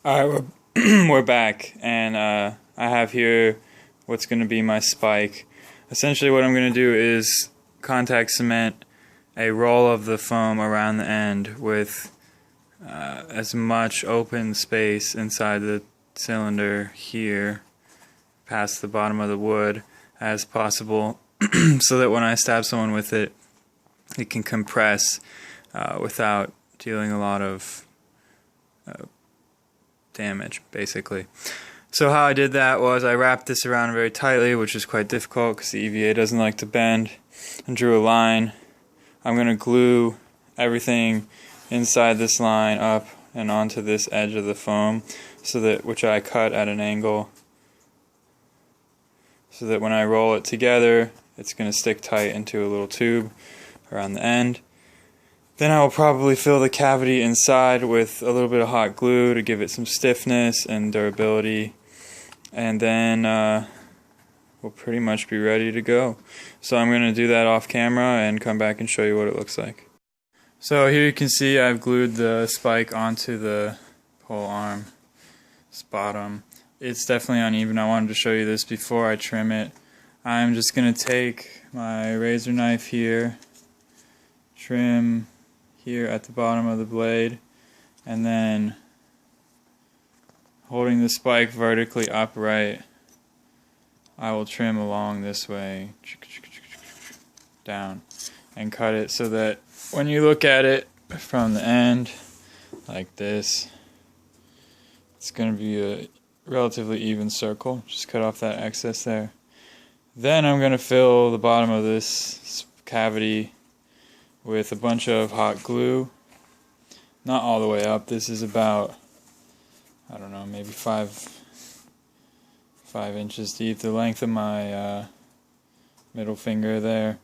Alright, we're back, and I have here what's going to be my spike. Essentially what I'm going to do is contact cement a roll of the foam around the end with as much open space inside the cylinder here past the bottom of the wood as possible so that when I stab someone with it, it can compress without dealing a lot of damage, basically. So how I did that was I wrapped this around very tightly, which is quite difficult because the EVA doesn't like to bend, and drew a line. I'm going to glue everything inside this line up and onto this edge of the foam, so that which I cut at an angle, so that when I roll it together, it's going to stick tight into a little tube around the end. Then I will probably fill the cavity inside with a little bit of hot glue to give it some stiffness and durability, and then we'll pretty much be ready to go. So I'm going to do that off camera and come back and show you what it looks like. So here you can see I've glued the spike onto the Polearm bottom. It's definitely uneven. I wanted to show you this before I trim it. I'm just going to take my razor knife here, trim here at the bottom of the blade, and then holding the spike vertically upright, I will trim along this way down and cut it so that when you look at it from the end like this, it's going to be a relatively even circle. Just cut off that excess there. Then I'm going to fill the bottom of this cavity with a bunch of hot glue. Not all the way up. This is about, I don't know, maybe 5 inches deep, the length of my middle finger there.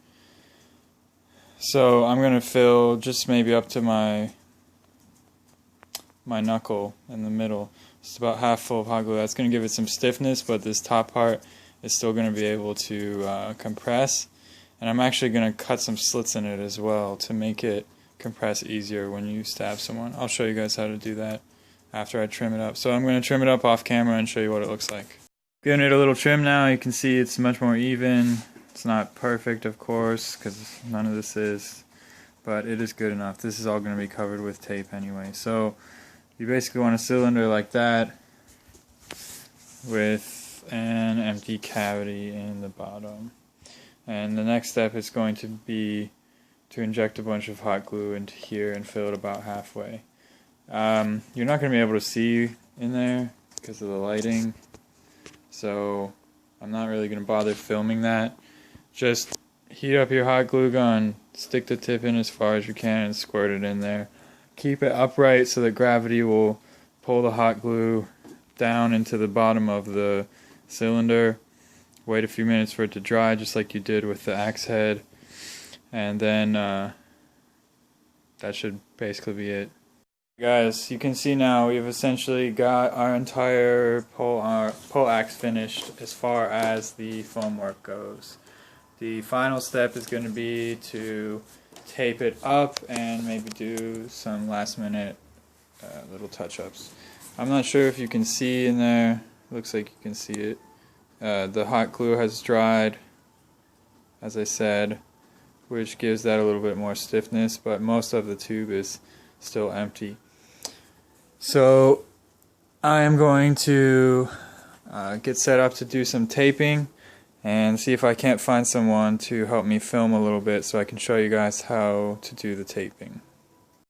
So I'm going to fill just maybe up to my knuckle in the middle. It's about half full of hot glue. That's going to give it some stiffness, but this top part is still going to be able to compress. And I'm actually going to cut some slits in it as well to make it compress easier when you stab someone. I'll show you guys how to do that after I trim it up. So I'm going to trim it up off camera and show you what it looks like. Giving it a little trim now. You can see it's much more even. It's not perfect, of course, because none of this is, but it is good enough. This is all going to be covered with tape anyway. So you basically want a cylinder like that with an empty cavity in the bottom. And the next step is going to be to inject a bunch of hot glue into here and fill it about halfway. You're not going to be able to see in there because of the lighting, so I'm not really going to bother filming that. Just heat up your hot glue gun, stick the tip in as far as you can and squirt it in there. Keep it upright so that gravity will pull the hot glue down into the bottom of the cylinder. Wait a few minutes for it to dry, just like you did with the axe head, and then that should basically be it. Guys, you can see now we've essentially got our entire Poleaxe finished as far as the foam work goes. The final step is going to be to tape it up and maybe do some last minute little touch-ups. I'm not sure if you can see in there. Looks like you can see it. The hot glue has dried, as I said, which gives that a little bit more stiffness, but most of the tube is still empty. So I am going to get set up to do some taping and see if I can't find someone to help me film a little bit so I can show you guys how to do the taping.